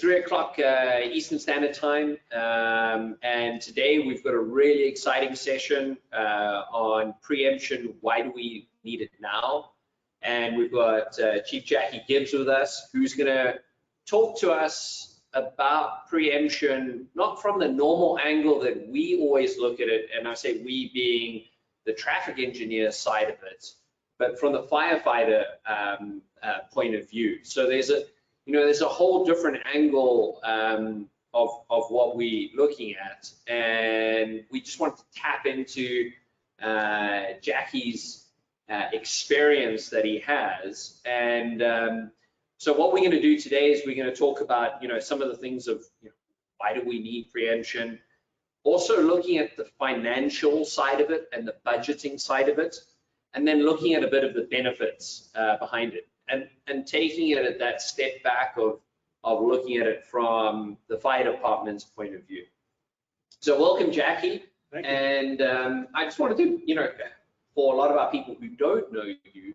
3 o'clock Eastern Standard Time, and today we've got a really exciting session on preemption. Why do we need it now? And we've got Chief Jackie Gibbs with us, who's going to talk to us about preemption, not from the normal angle that we always look at it, and I say we being the traffic engineer side of it, but from the firefighter point of view. So there's a whole different angle of what we're looking at, and we just want to tap into Jackie's experience that he has. And so what we're going to do today is we're going to talk about some of the things of why do we need preemption, also looking at the financial side of it and the budgeting side of it, and then looking at a bit of the benefits behind it, and taking it at that step back of looking at it from the fire department's point of view. So welcome, Jackie. Thank you. And I just wanted to, for a lot of our people who don't know you,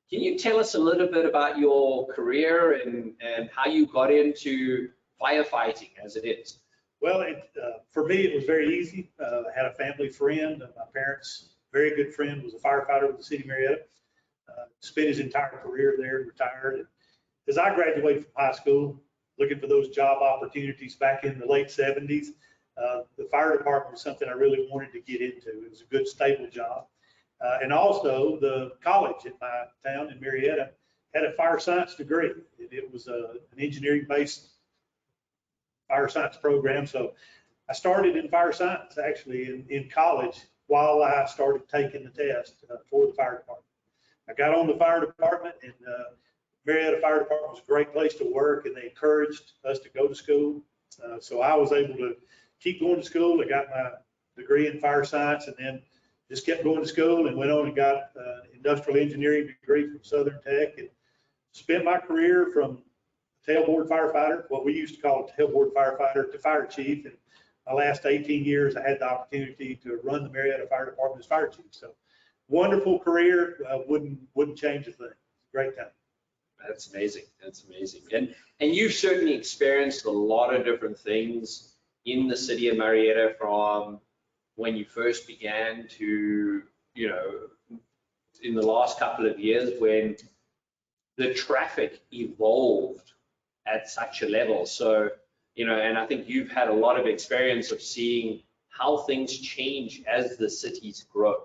can you tell us a little bit about your career and how you got into firefighting as it is? Well, for me, it was very easy. I had a family friend. My parents' very good friend was a firefighter with the city of Marietta. Spent his entire career there, retired. And as I graduated from high school, looking for those job opportunities back in the late 70s, the fire department was something I really wanted to get into. It was a good, stable job. And also, the college in my town in Marietta had a fire science degree. It was an engineering-based fire science program. So I started in fire science actually in college while I started taking the test for the fire department. I got on the fire department, and Marietta Fire Department was a great place to work, and they encouraged us to go to school. So I was able to keep going to school. I got my degree in fire science, and then just kept going to school and went on and got an industrial engineering degree from Southern Tech, and spent my career from tailboard firefighter, what we used to call a tailboard firefighter, to fire chief. And my last 18 years, I had the opportunity to run the Marietta Fire Department as fire chief. So wonderful career, wouldn't change a thing. Great time. That's amazing. That's amazing. And you've certainly experienced a lot of different things in the city of Marietta, from when you first began to, in the last couple of years when the traffic evolved at such a level. So, and I think you've had a lot of experience of seeing how things change as the cities grow.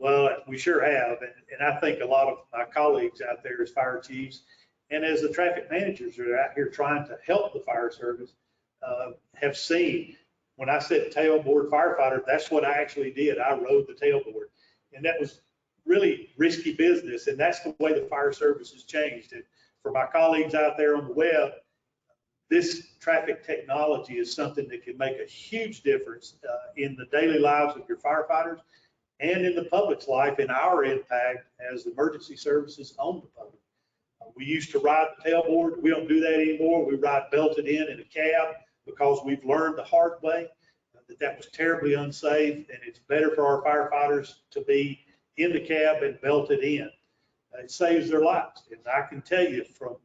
Well, we sure have, and I think a lot of my colleagues out there as fire chiefs and as the traffic managers that are out here trying to help the fire service have seen. When I said tailboard firefighter, that's what I actually did. I rode the tailboard, and that was really risky business, and that's the way the fire service has changed. And for my colleagues out there on the web, this traffic technology is something that can make a huge difference in the daily lives of your firefighters and in the public's life, in our impact as emergency services on the public. We used to ride the tailboard. We don't do that anymore. We ride belted in a cab, because we've learned the hard way that was terribly unsafe, and it's better for our firefighters to be in the cab and belted in. It saves their lives. And I can tell you from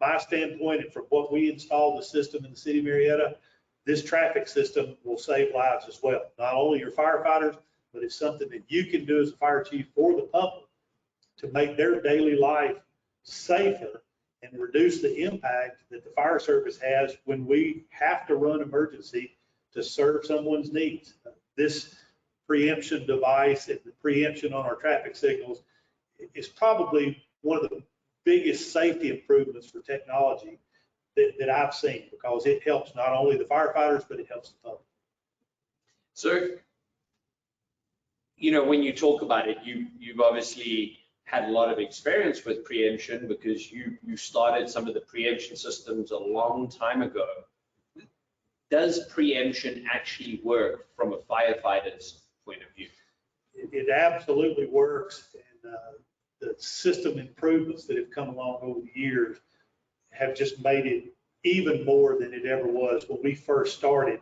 my standpoint and from what we installed the system in the city of Marietta, this traffic system will save lives as well. Not only your firefighters, but it's something that you can do as a fire chief for the public to make their daily life safer and reduce the impact that the fire service has when we have to run emergency to serve someone's needs. This preemption device and the preemption on our traffic signals is probably one of the biggest safety improvements for technology that I've seen, because it helps not only the firefighters, but it helps the public. So, when you talk about it, you've obviously had a lot of experience with preemption, because you started some of the preemption systems a long time ago. Does preemption actually work from a firefighter's point of view? It absolutely works, and the system improvements that have come along over the years have just made it even more than it ever was when we first started.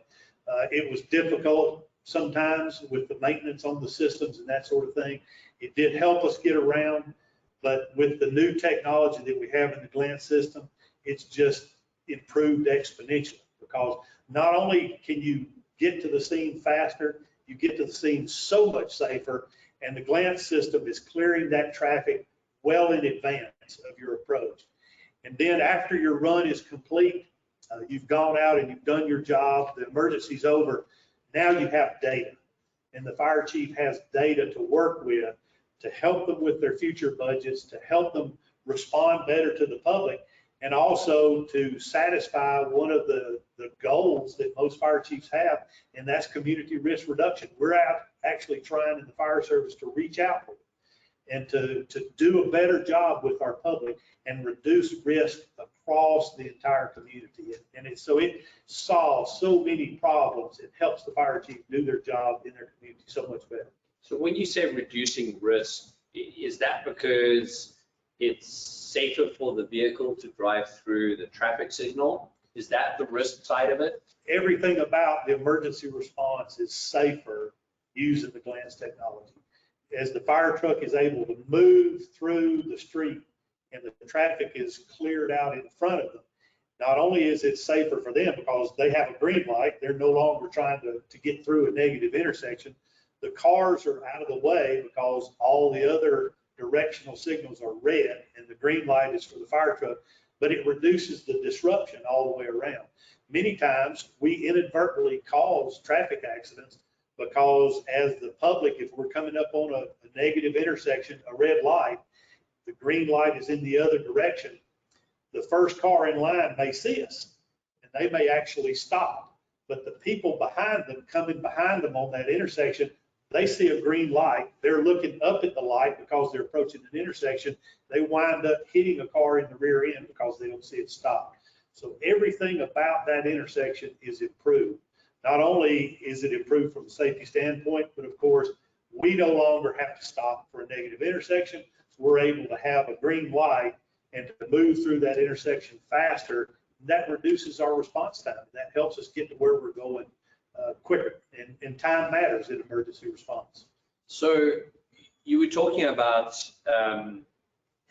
It was difficult sometimes with the maintenance on the systems and that sort of thing. It did help us get around, but with the new technology that we have in the Glance system, it's improved exponentially, because not only can you get to the scene faster, you get to the scene so much safer, and the glance system is clearing that traffic well in advance of your approach. And then after your run is complete, you've gone out and you've done your job, the emergency's over, now you have data. And the fire chief has data to work with to help them with their future budgets, to help them respond better to the public, and also to satisfy one of the goals that most fire chiefs have, and that's community risk reduction. We're out actually trying in the fire service to reach out and to do a better job with our public and reduce risk across the entire community. And so it solves so many problems. It helps the fire chief do their job in their community so much better. So when you say reducing risk, is that because it's safer for the vehicle to drive through the traffic signal? Is that the risk side of it? Everything about the emergency response is safer using the glance technology. As the fire truck is able to move through the street and the traffic is cleared out in front of them, not only is it safer for them because they have a green light, they're no longer trying to get through a negative intersection. The cars are out of the way because all the other directional signals are red and the green light is for the fire truck, but it reduces the disruption all the way around. Many times we inadvertently cause traffic accidents because as the public, if we're coming up on a negative intersection, a red light, the green light is in the other direction, the first car in line may see us and they may actually stop, but the people behind them, coming behind them on that intersection, they see a green light, they're looking up at the light because they're approaching an intersection, they wind up hitting a car in the rear end because they don't see it stop. So everything about that intersection is improved. Not only is it improved from a safety standpoint, but of course, we no longer have to stop for a negative intersection. So we're able to have a green light and to move through that intersection faster. That reduces our response time. That helps us get to where we're going quicker, and time matters in emergency response. So you were talking about a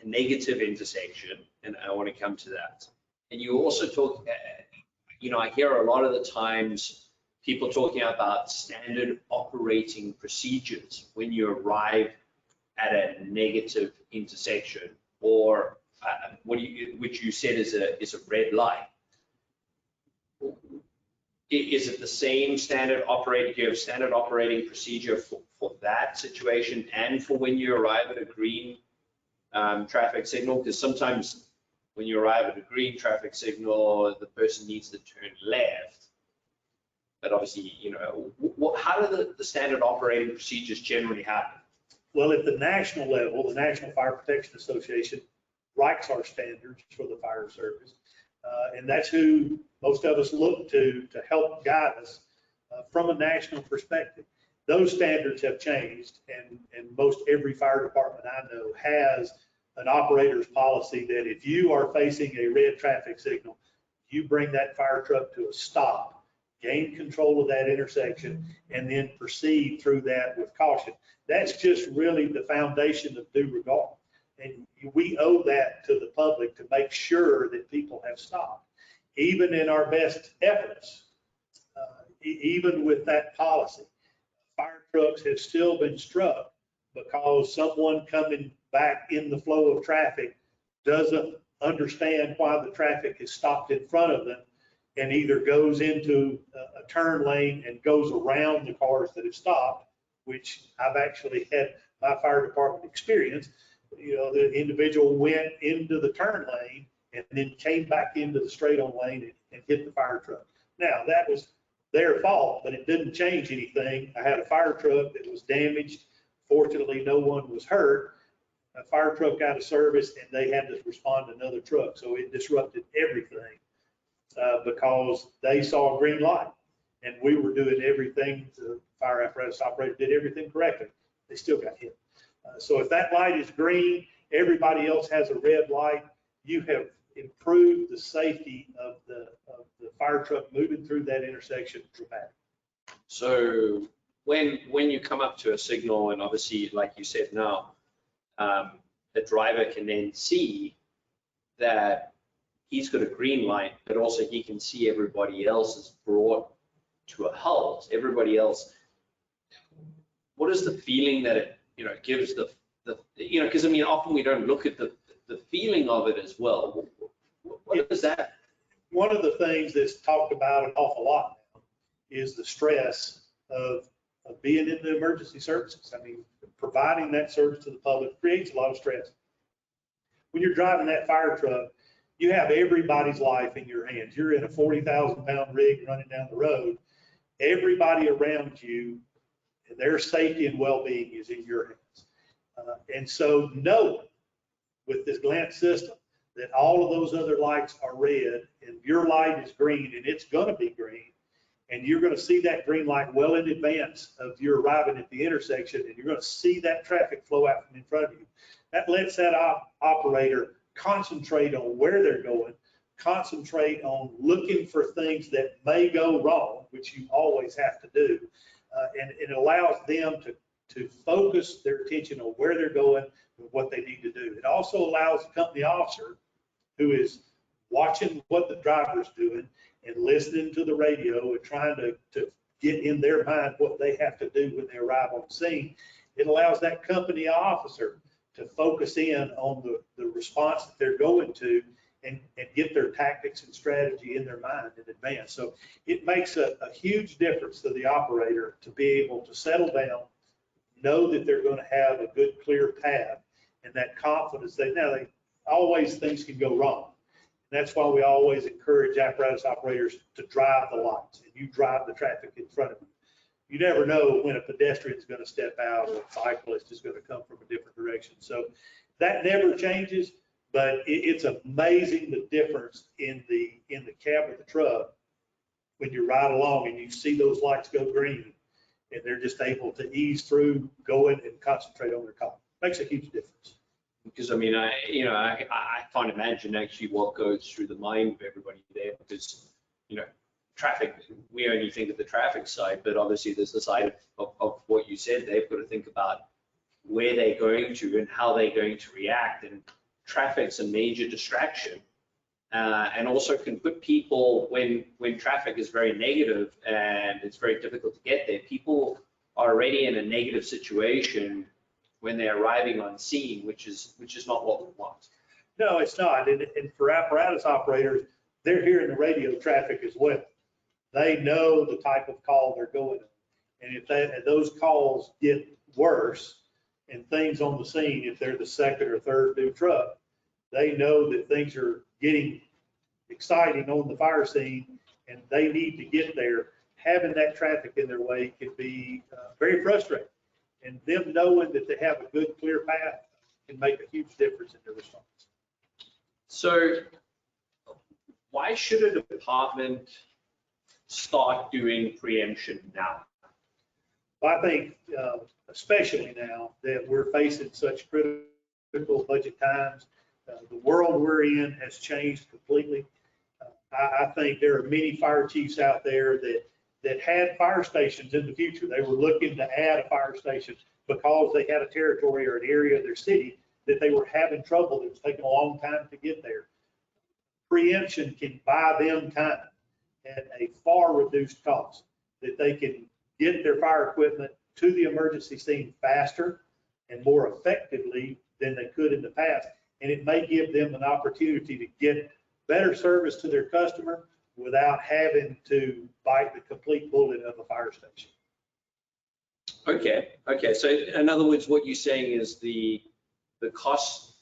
negative intersection, and I want to come to that. And you also talk, I hear a lot of the times people talking about standard operating procedures when you arrive at a negative intersection, or which you said is a red light. Is it the same standard operating? Do you have standard operating procedure for that situation and for when you arrive at a green traffic signal? Because sometimes when you arrive at a green traffic signal, the person needs to turn left. But obviously, how do the standard operating procedures generally happen? Well, at the national level, the National Fire Protection Association writes our standards for the fire service. And that's who most of us look to help guide us from a national perspective. Those standards have changed, and most every fire department I know has an operator's policy that if you are facing a red traffic signal, you bring that fire truck to a stop, gain control of that intersection, and then proceed through that with caution. That's just really the foundation of due regard. And we owe that to the public to make sure that people have stopped. Even in our best efforts, even with that policy, fire trucks have still been struck because someone coming back in the flow of traffic doesn't understand why the traffic is stopped in front of them and either goes into a turn lane and goes around the cars that have stopped, which I've actually had my fire department experience. The individual went into the turn lane and then came back into the straight on lane and hit the fire truck. Now, that was their fault, but it didn't change anything. I had a fire truck that was damaged. Fortunately, no one was hurt. A fire truck out of service, and they had to respond to another truck. So it disrupted everything because they saw a green light, and we were doing everything. The fire apparatus operator did everything correctly. They still got hit. So if that light is green, everybody else has a red light, you have improved the safety of the fire truck moving through that intersection dramatically. So when you come up to a signal, and obviously, like you said now, the driver can then see that he's got a green light, but also he can see everybody else is brought to a halt. Everybody else, what is the feeling that it, gives the because I mean, often we don't look at the feeling of it as well. What is that? One of the things that's talked about an awful lot now is the stress of being in the emergency services. I mean, providing that service to the public creates a lot of stress. When you're driving that fire truck, you have everybody's life in your hands. You're in a 40,000-pound rig running down the road. Everybody around you, and their safety and well-being is in your hands. And so knowing with this glance system that all of those other lights are red and your light is green, and it's going to be green, and you're going to see that green light well in advance of you arriving at the intersection, and you're going to see that traffic flow out from in front of you. That lets that operator concentrate on where they're going, concentrate on looking for things that may go wrong, which you always have to do, and it allows them to focus their attention on where they're going and what they need to do. It also allows the company officer who is watching what the driver's doing and listening to the radio and trying to get in their mind what they have to do when they arrive on the scene. It allows that company officer to focus in on the response that they're going to and get their tactics and strategy in their mind in advance. So it makes a huge difference to the operator to be able to settle down, know that they're going to have a good, clear path, and that confidence that now always things can go wrong. And that's why we always encourage apparatus operators to drive the lights, and you drive the traffic in front of you. You never know when a pedestrian is going to step out or a cyclist is going to come from a different direction. So that never changes, but it's amazing the difference in the cab of the truck when you ride along and you see those lights go green and they're just able to ease through, go in and concentrate on their call. Makes a huge difference. Because I mean, I can't imagine actually what goes through the mind of everybody there, because traffic, we only think of the traffic side, but obviously there's the side of what you said. They've got to think about where they're going to and how they're going to react, and traffic's a major distraction, and also can put people, when traffic is very negative and it's very difficult to get there, people are already in a negative situation when they're arriving on scene, which is not what we want. No, it's not. And for apparatus operators, they're hearing the radio traffic as well. They know the type of call they're going on. And if those calls get worse and things on the scene, if they're the second or third new truck, they know that things are getting exciting on the fire scene and they need to get there. Having that traffic in their way can be very frustrating. And them knowing that they have a good, clear path can make a huge difference in their response. So why should a department start doing preemption now? Well, I think especially now that we're facing such critical budget times, the world we're in has changed completely. I think there are many fire chiefs out there that had fire stations in the future. They were looking to add a fire station because they had a territory or an area of their city that they were having trouble. It was taking a long time to get there. Preemption can buy them time at a far reduced cost, that they can get their fire equipment to the emergency scene faster and more effectively than they could in the past. And it may give them an opportunity to get better service to their customer without having to bite the complete bullet of a fire station. Okay. So in other words, what you're saying is the cost.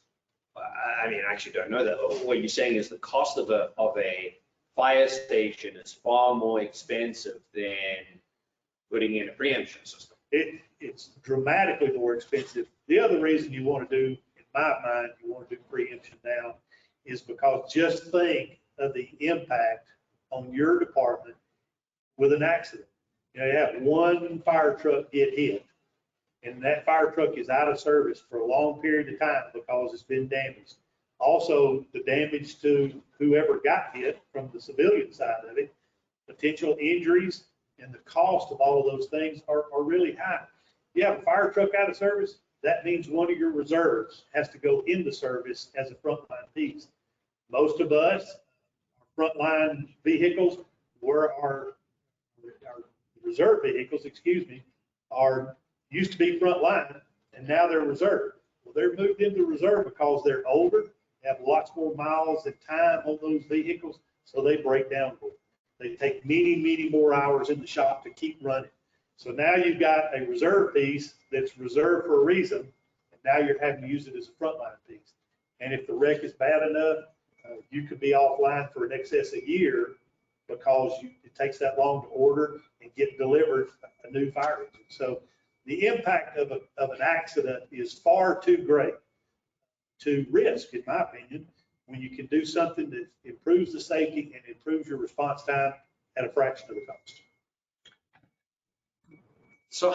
I mean, I actually don't know that. What you're saying is the cost of a fire station is far more expensive than putting in a preemption system. It's dramatically more expensive. The other reason you want to do, in my mind, you want to do preemption now is because just think of the impact on your department with an accident. You have one fire truck get hit, and that fire truck is out of service for a long period of time because it's been damaged. Also, the damage to whoever got hit from the civilian side of it, potential injuries, and the cost of all of those things are really high. You have a fire truck out of service, that means one of your reserves has to go into service as a frontline piece. Most of us, frontline vehicles were our reserve vehicles, used to be frontline, and now they're reserve. Well, they're moved into reserve because they're older, have lots more miles and time on those vehicles, so they break down more. They take many more hours in the shop to keep running. So now you've got a reserve piece that's reserved for a reason, and now you're having to use it as a frontline piece. And if the wreck is bad enough, you could be offline for an excess of a year because it takes that long to order and get delivered a new fire engine. So the impact of an accident is far too great to risk, in my opinion, when you can do something that improves the safety and improves your response time at a fraction of the cost. So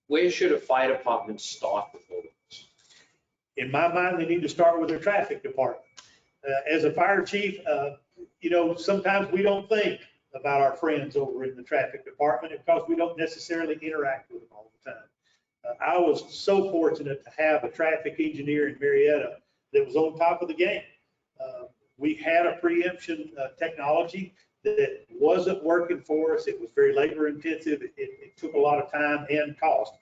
where should a fire department start with all of this? In my mind, they need to start with their traffic department. As a fire chief, sometimes we don't think about our friends over in the traffic department because we don't necessarily interact with them all the time. I was so fortunate to have a traffic engineer in Marietta that was on top of the game. We had a preemption technology that wasn't working for us. It was very labor intensive. It took a lot of time and cost.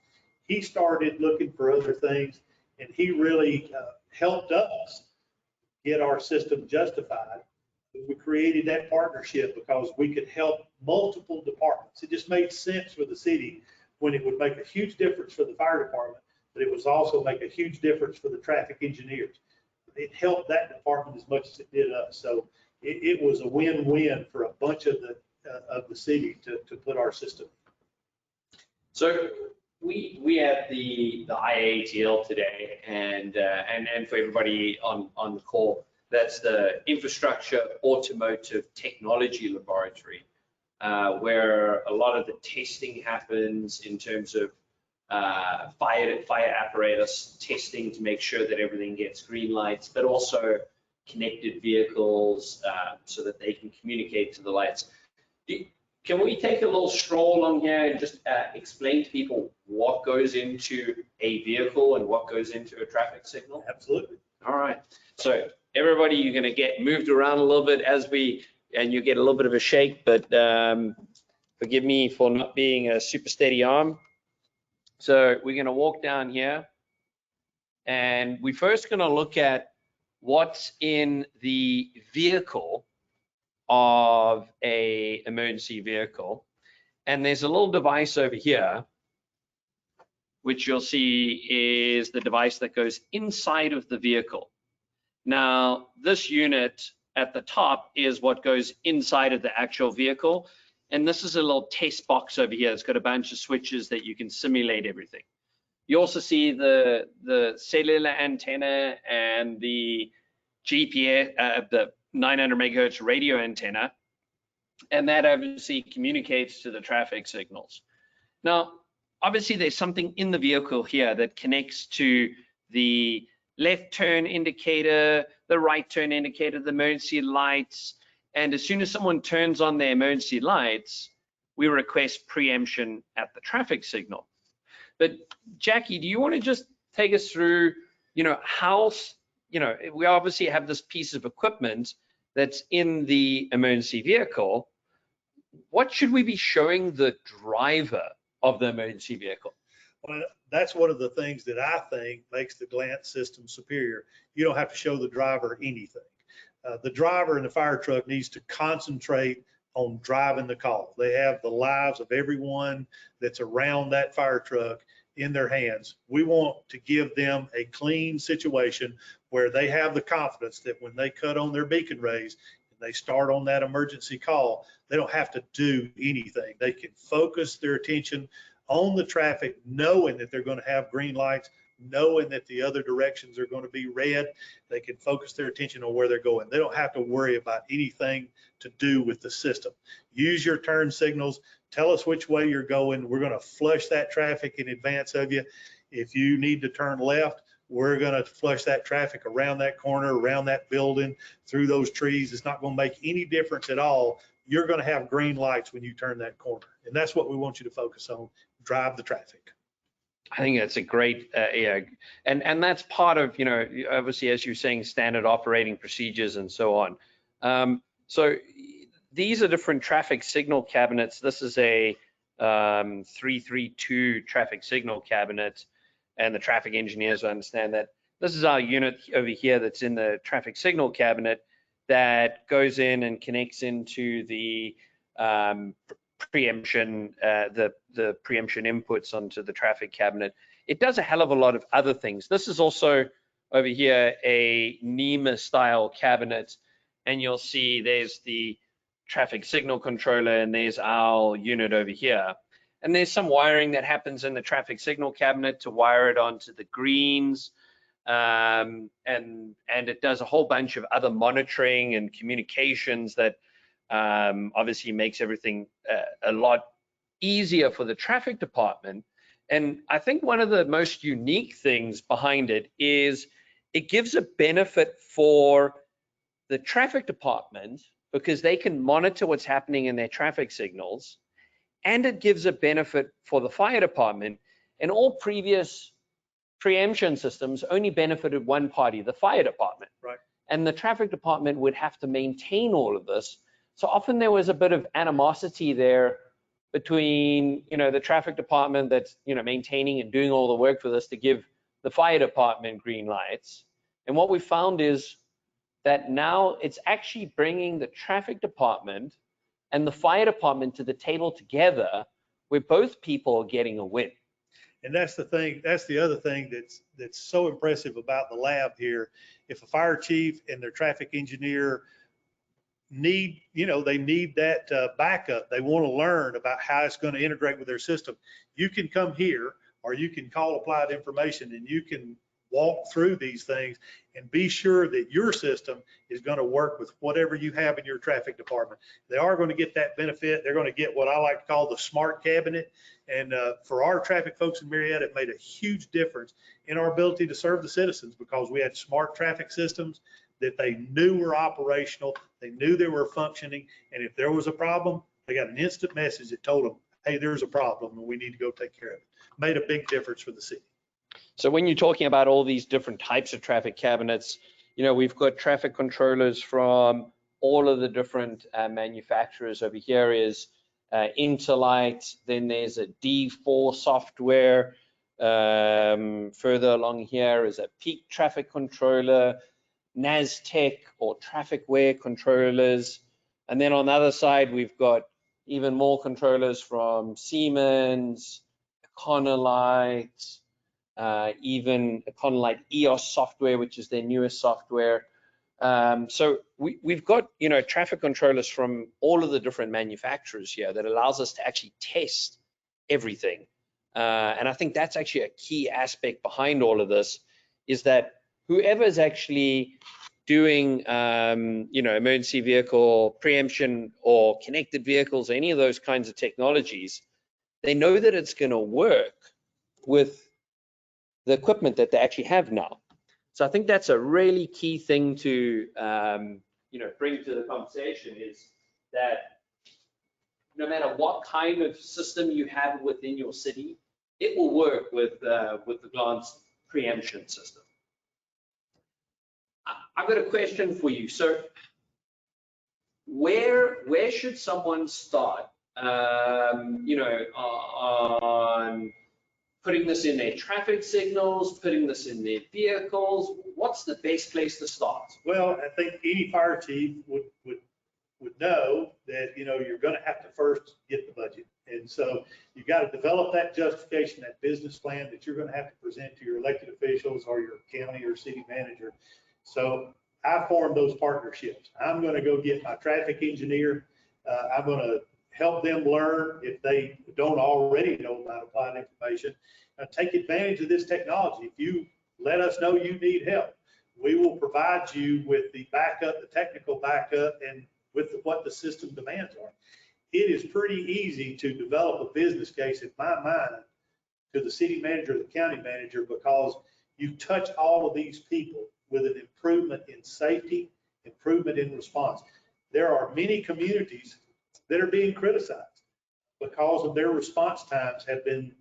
He started looking for other things, and he really helped us get our system justified. We created that partnership because we could help multiple departments. It just made sense for the city when it would make a huge difference for the fire department, but it was also make a huge difference for the traffic engineers. It helped that department as much as it did us. So it was a win-win for a bunch of the city to put our system. So we had the iATL today, and for everybody on the call, that's the Infrastructure Automotive Technology Laboratory, where a lot of the testing happens in terms of fire apparatus testing to make sure that everything gets green lights, but also connected vehicles so that they can communicate to the lights. Can we take a little stroll on here and just explain to people what goes into a vehicle and what goes into a traffic signal? Absolutely. All right. So everybody, you're going to get moved around a little bit and you get a little bit of a shake, but forgive me for not being a super steady arm. So we're going to walk down here, and we're first going to look at what's in the vehicle of a emergency vehicle. And there's a little device over here, which you'll see is the device that goes inside of the vehicle. Now, this unit at the top is what goes inside of the actual vehicle. And this is a little test box over here. It's got a bunch of switches that you can simulate everything. You also see the cellular antenna and the GPS, the 900 megahertz radio antenna, and that obviously communicates to the traffic signals. Now, obviously there's something in the vehicle here that connects to the left turn indicator, the right turn indicator, the emergency lights, and as soon as someone turns on their emergency lights, we request preemption at the traffic signal. But Jackie, do you want to just take us through, how, we obviously have this piece of equipment that's in the emergency vehicle. What should we be showing the driver of the emergency vehicle? Well, that's one of the things that I think makes the glance system superior. You don't have to show the driver anything. The driver in the fire truck needs to concentrate on driving the call. They have the lives of everyone that's around that fire truck in their hands. We want to give them a clean situation where they have the confidence that when they cut on their beacon rays and they start on that emergency call, they don't have to do anything. They can focus their attention on the traffic, knowing that they're going to have green lights, knowing that the other directions are going to be red. They can focus their attention on where they're going. They don't have to worry about anything to do with the system. Use your turn signals. Tell us which way you're going. We're going to flush that traffic in advance of you. If you need to turn left, we're going to flush that traffic around that corner, around that building, through those trees. It's not going to make any difference at all. You're going to have green lights when you turn that corner. And that's what we want you to focus on. Drive the traffic. I think that's a great, and that's part of, obviously, as you're saying, standard operating procedures and so on. So these are different traffic signal cabinets. This is a 332 traffic signal cabinet, and the traffic engineers understand that. This is our unit over here that's in the traffic signal cabinet that goes in and connects into the preemption, the preemption inputs onto the traffic cabinet. It does a hell of a lot of other things. This is also over here a NEMA style cabinet, and you'll see there's the traffic signal controller, and there's our unit over here. And there's some wiring that happens in the traffic signal cabinet to wire it onto the greens, and it does a whole bunch of other monitoring and communications that obviously makes everything a lot easier for the traffic department. And I think one of the most unique things behind it is it gives a benefit for the traffic department because they can monitor what's happening in their traffic signals, and it gives a benefit for the fire department. And all previous preemption systems only benefited one party, the fire department. Right. And the traffic department would have to maintain all of this. So often there was a bit of animosity there between, the traffic department that's, maintaining and doing all the work for this to give the fire department green lights. And what we found is that now it's actually bringing the traffic department and the fire department to the table together, where both people are getting a win. And that's the thing, that's the other thing that's so impressive about the lab here. If a fire chief and their traffic engineer need, they need that backup, they want to learn about how it's going to integrate with their system, you can come here, or you can call Applied Information, and you can walk through these things and be sure that your system is going to work with whatever you have in your traffic department. They are going to get that benefit. They're going to get what I like to call the smart cabinet. And for our traffic folks in Marietta, it made a huge difference in our ability to serve the citizens because we had smart traffic systems that they knew were operational, they knew they were functioning, and if there was a problem, they got an instant message that told them, hey, there's a problem and we need to go take care of it. Made a big difference for the city. So when you're talking about all these different types of traffic cabinets, we've got traffic controllers from all of the different manufacturers. Over here is Interlight, then there's a D4 software. Further along here is a peak traffic controller, NASTEC or TrafficWare controllers. And then on the other side, we've got even more controllers from Siemens, Econolite, even Econolite EOS software, which is their newest software. So we've got, traffic controllers from all of the different manufacturers here that allows us to actually test everything. And I think that's actually a key aspect behind all of this, is that whoever's actually doing, emergency vehicle preemption or connected vehicles, any of those kinds of technologies, they know that it's going to work with the equipment that they actually have now. So I think that's a really key thing to, bring to the conversation, is that no matter what kind of system you have within your city, it will work with the Glance preemption system. I've got a question for you. So where should someone start, on putting this in their traffic signals, putting this in their vehicles? What's the best place to start? Well, I think any fire chief would know that, you're going to have to first get the budget. And so you've got to develop that justification, that business plan that you're going to have to present to your elected officials or your county or city manager. So I formed those partnerships. I'm going to go get my traffic engineer. I'm going to help them learn, if they don't already know about Applied Information, take advantage of this technology. If you let us know you need help, we will provide you with the backup, the technical backup, and with what the system demands are. It is pretty easy to develop a business case, in my mind, to the city manager, the county manager, because you touch all of these people with an improvement in safety, improvement in response. There are many communities that are being criticized because of their response times have been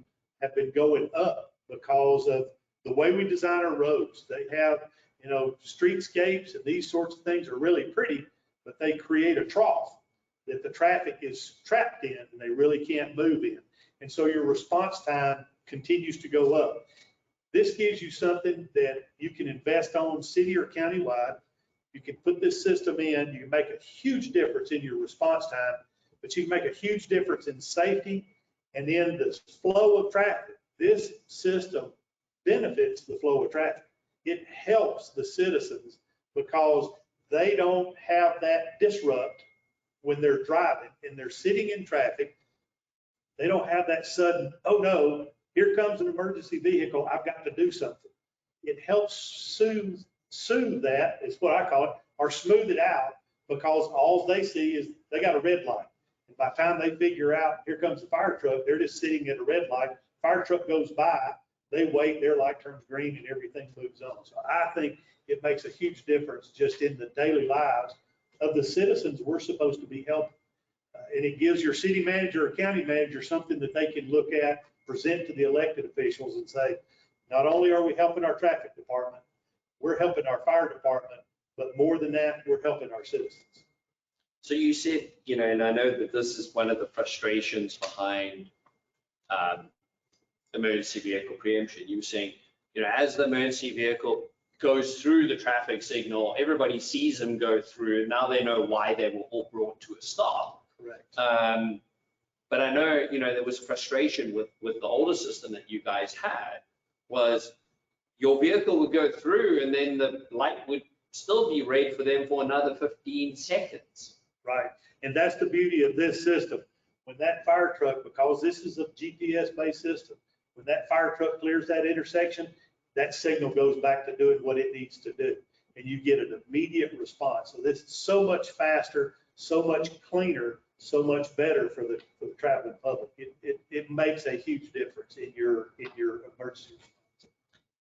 going up because of the way we design our roads. They have, streetscapes, and these sorts of things are really pretty, but they create a trough that the traffic is trapped in and they really can't move in. And so your response time continues to go up. This gives you something that you can invest on city or countywide. You can put this system in, you can make a huge difference in your response time, but you can make a huge difference in safety and in the flow of traffic. This system benefits the flow of traffic. It helps the citizens because they don't have that disrupt when they're driving and they're sitting in traffic. They don't have that sudden, oh no, here comes an emergency vehicle, I've got to do something. It helps soothe that, is what I call it, or smooth it out, because all they see is they got a red light. And by the time they figure out, here comes the fire truck, they're just sitting at a red light, fire truck goes by, they wait, their light turns green and everything moves on. So I think it makes a huge difference just in the daily lives of the citizens we're supposed to be helping. And it gives your city manager or county manager something that they can look at, present to the elected officials and say, not only are we helping our traffic department, we're helping our fire department, but more than that, we're helping our citizens. So you said, and I know that this is one of the frustrations behind emergency vehicle preemption. You were saying, as the emergency vehicle goes through the traffic signal, everybody sees them go through, and now they know why they were all brought to a stop. Correct. But I know, there was frustration with the older system that you guys had, was your vehicle would go through and then the light would still be red for them for another 15 seconds. Right. And that's the beauty of this system. When that fire truck, because this is a GPS-based system, when that fire truck clears that intersection, that signal goes back to doing what it needs to do. And you get an immediate response. So this is so much faster, so much cleaner, so much better for the traveling public. It makes a huge difference in your emergency response.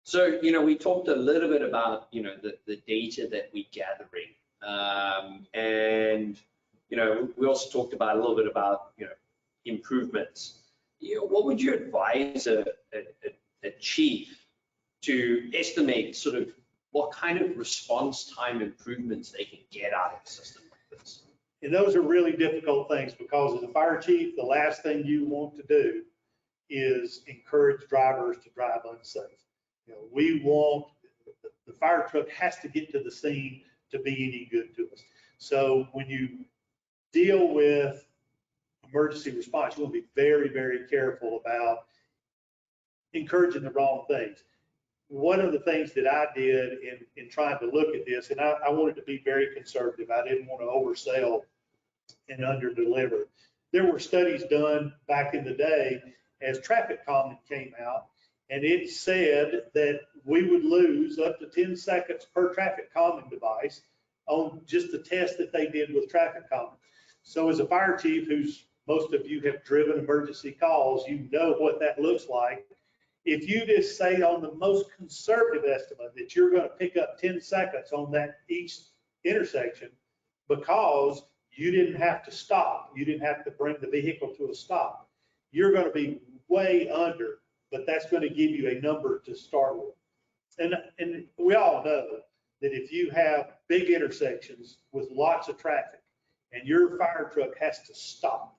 So, we talked a little bit about, the data that we're gathering. And, we also talked about a little bit about, improvements. What would you advise a chief to estimate sort of what kind of response time improvements they can get out of a system like this? And those are really difficult things, because as a fire chief, the last thing you want to do is encourage drivers to drive unsafe. We want, the fire truck has to get to the scene to be any good to us. So when you deal with emergency response, you want to be very, very careful about encouraging the wrong things. One of the things that I did in trying to look at this, and I wanted to be very conservative, I didn't want to oversell and underdeliver. There were studies done back in the day as traffic calming came out, and it said that we would lose up to 10 seconds per traffic calming device on just the test that they did with traffic calming. So as a fire chief, who's most of you have driven emergency calls, you know what that looks like. If you just say on the most conservative estimate that you're going to pick up 10 seconds on that each intersection because you didn't have to stop, you didn't have to bring the vehicle to a stop, you're going to be way under, but that's going to give you a number to start with. And we all know that if you have big intersections with lots of traffic and your fire truck has to stop,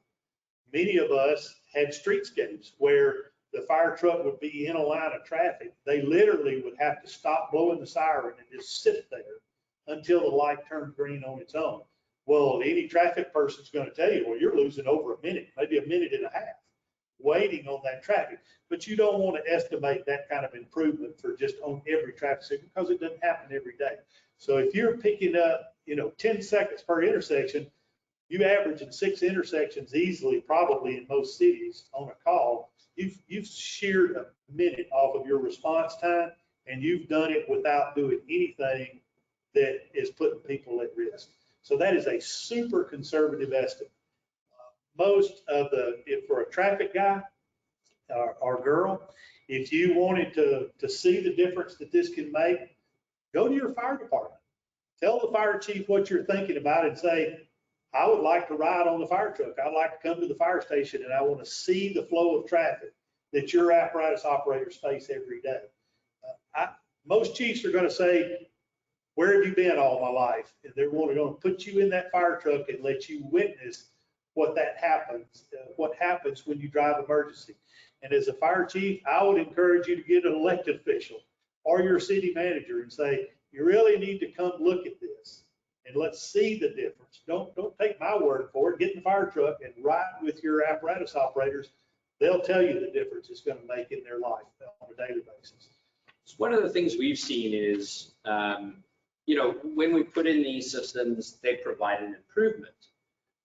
many of us had streetscapes where the fire truck would be in a line of traffic. They literally would have to stop blowing the siren and just sit there until the light turned green on its own. Well, any traffic person's going to tell you, well, you're losing over a minute, maybe a minute and a half waiting on that traffic. But you don't want to estimate that kind of improvement for just on every traffic signal, because it doesn't happen every day. So if you're picking up, 10 seconds per intersection, you average in 6 intersections easily, probably in most cities on a call, you've sheared a minute off of your response time, and you've done it without doing anything that is putting people at risk. So that is a super conservative estimate. Most of if for a traffic guy or girl, if you wanted to see the difference that this can make, go to your fire department. Tell the fire chief what you're thinking about and say, I would like to ride on the fire truck. I'd like to come to the fire station and I want to see the flow of traffic. that your apparatus operators face every day. Most chiefs are going to say, where have you been all my life? And they're going to put you in that fire truck and let you witness what happens when you drive emergency. And as a fire chief, I would encourage you to get an elected official or your city manager and say, you really need to come look at this and let's see the difference. Don't take my word for it. Get in the fire truck and ride with your apparatus operators. They'll tell you the difference it's going to make in their life on a daily basis. So one of the things we've seen is, when we put in these systems, they provide an improvement.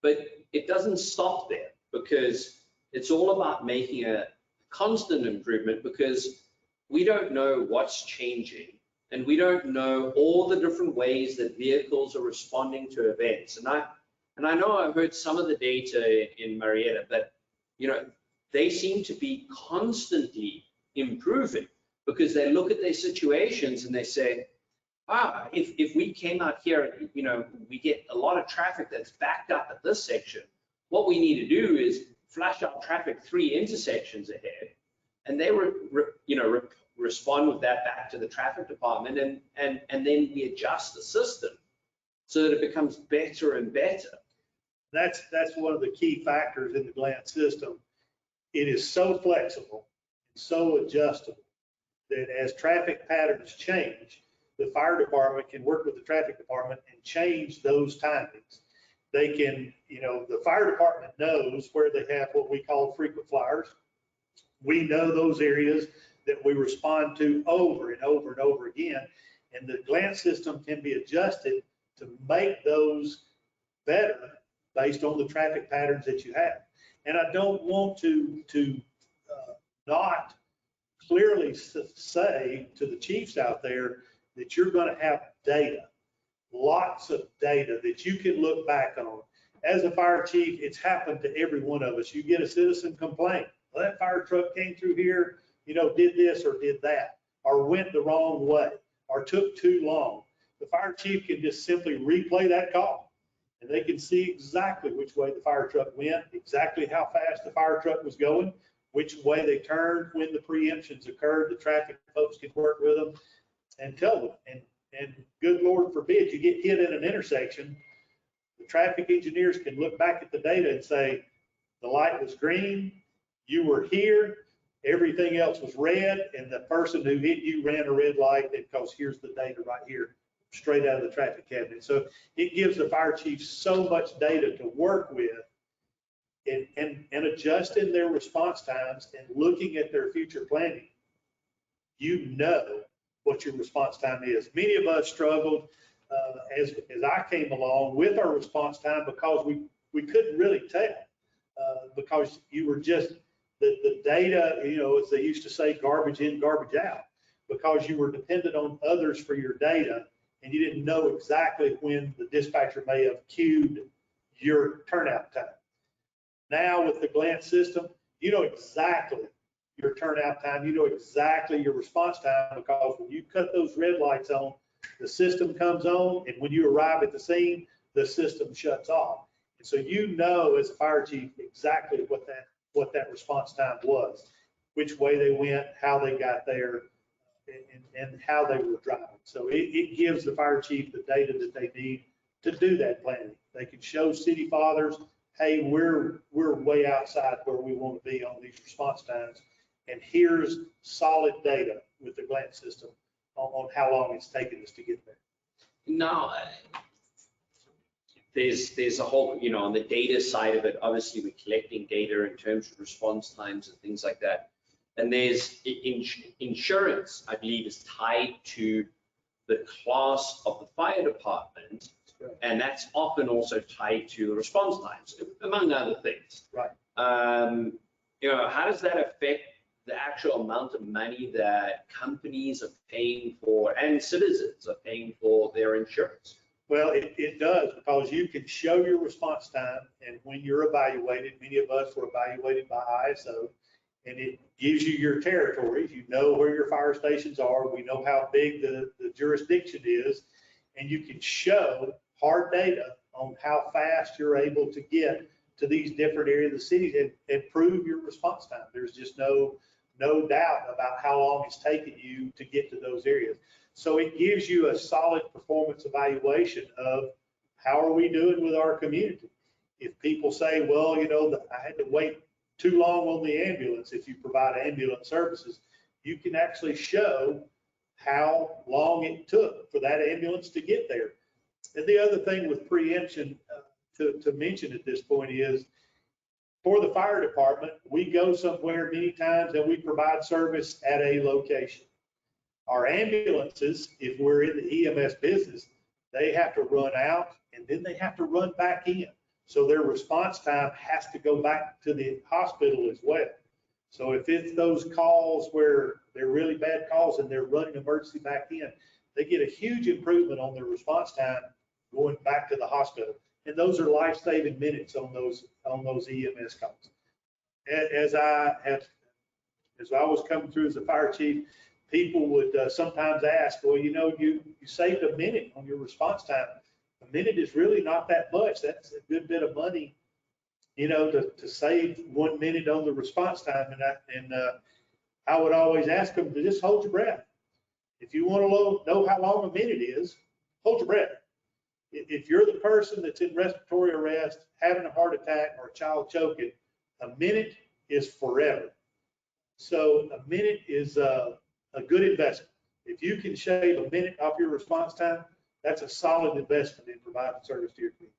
But it doesn't stop there, because it's all about making a constant improvement, because we don't know what's changing and we don't know all the different ways that vehicles are responding to events. And I know I've heard some of the data in Marietta, but they seem to be constantly improving, because they look at their situations and they say, if we came out here, we get a lot of traffic that's backed up at this section. What we need to do is flush out traffic 3 intersections ahead, and they respond with that back to the traffic department, and then we adjust the system so that it becomes better and better. That's one of the key factors in the Glance system. It is so flexible, so adjustable, that as traffic patterns change, the fire department can work with the traffic department and change those timings. They can, the fire department knows where they have what we call frequent flyers. We know those areas that we respond to over and over and over again. And the Glance system can be adjusted to make those better based on the traffic patterns that you have. And I don't want to not clearly say to the chiefs out there that you're going to have data, lots of data that you can look back on. As a fire chief, it's happened to every one of us. You get a citizen complaint. Well, that fire truck came through here, did this or did that, or went the wrong way, or took too long. The fire chief can just simply replay that call, and they can see exactly which way the fire truck went, exactly how fast the fire truck was going, which way they turned, when the preemptions occurred. The traffic folks can work with them and tell them. And good Lord forbid you get hit in an intersection, the traffic engineers can look back at the data and say, the light was green, you were here, everything else was red, and the person who hit you ran a red light, because here's the data right here, straight out of the traffic cabinet. So it gives the fire chief so much data to work with and adjusting their response times and looking at their future planning. What your response time is. Many of us struggled as I came along with our response time, because we couldn't really tell, because you were just, the data, as they used to say, garbage in, garbage out, because you were dependent on others for your data, and you didn't know exactly when the dispatcher may have queued your turnout time. Now with the Glance system, you know exactly your turnout time, you know exactly your response time, because when you cut those red lights on, the system comes on, and when you arrive at the scene, the system shuts off. And so as a fire chief exactly what that response time was, which way they went, how they got there, and how they were driving. So it gives the fire chief the data that they need to do that planning. They can show city fathers, hey, we're way outside where we want to be on these response times, and here's solid data with the Glance system on how long it's taken us to get there. Now, there's a whole, on the data side of it, obviously we're collecting data in terms of response times and things like that. And there's insurance, I believe, is tied to the class of the fire department, and that's often also tied to response times, among other things. Right. How does that affect the actual amount of money that companies are paying for and citizens are paying for their insurance? Well, it does, because you can show your response time, and when you're evaluated, many of us were evaluated by ISO, and it gives you your territories. You know where your fire stations are. We know how big the jurisdiction is, and you can show hard data on how fast you're able to get to these different areas of the city and prove your response time. There's just no no doubt about how long it's taken you to get to those areas. So it gives you a solid performance evaluation of how are we doing with our community. If people say, well, you know, I had to wait too long on the ambulance, if you provide ambulance services, you can actually show how long it took for that ambulance to get there. And the other thing with preemption to mention at this point is, for the fire department, we go somewhere many times and we provide service at a location. Our ambulances, if we're in the EMS business, they have to run out and then they have to run back in. So their response time has to go back to the hospital as well. So if it's those calls where they're really bad calls and they're running emergency back in, they get a huge improvement on their response time going back to the hospital. And those are life-saving minutes on those EMS calls. As I was coming through as a fire chief, people would sometimes ask, well, you know, you saved a minute on your response time. A minute is really not that much. That's a good bit of money, you know, to save 1 minute on the response time. And I would always ask them to just hold your breath. If you want to know how long a minute is, hold your breath. If you're the person that's in respiratory arrest, having a heart attack or a child choking, a minute is forever. So a minute is a good investment. If you can shave a minute off your response time, that's a solid investment in providing service to your community.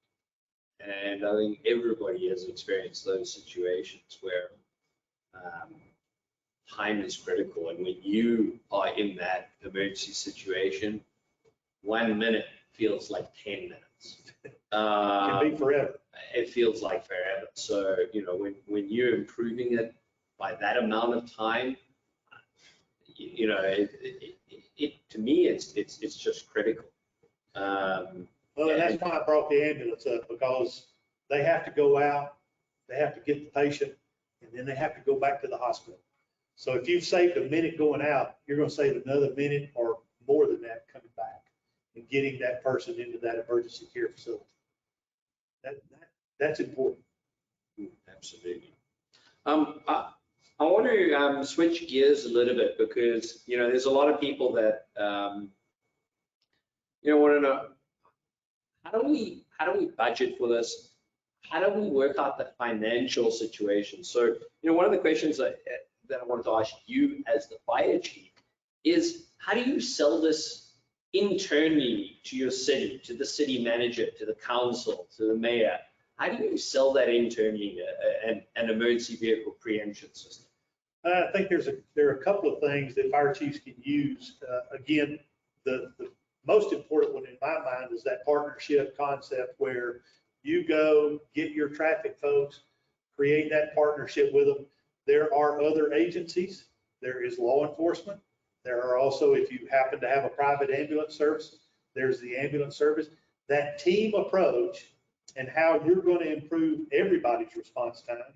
And I think everybody has experienced those situations where time is critical. And when you are in that emergency situation, 1 minute feels like 10 minutes. It can be forever. It feels like forever. So, you know, when you're improving it by that amount of time, you know, to me, it's just critical. Well, and that's why I brought the ambulance up, because they have to go out, they have to get the patient, and then they have to go back to the hospital. So if you've saved a minute going out, you're going to save another minute or more than that coming back and getting that person into that emergency care facility. That's important. Absolutely. I want to switch gears a little bit, because, you know, there's a lot of people that, you know, want to know, how do we budget for this? How do we work out the financial situation? So, you know, one of the questions that I wanted to ask you as the fire chief is, how do you sell this internally to your city, to the city manager, to the council, to the mayor? How do you sell that internally, an emergency vehicle preemption system? I think there are a couple of things that fire chiefs can use. Again, the most important one in my mind is that partnership concept, where you go get your traffic folks, create that partnership with them. There are other agencies. There is law enforcement. There are also, if you happen to have a private ambulance service, there's the ambulance service. That team approach and how you're going to improve everybody's response time.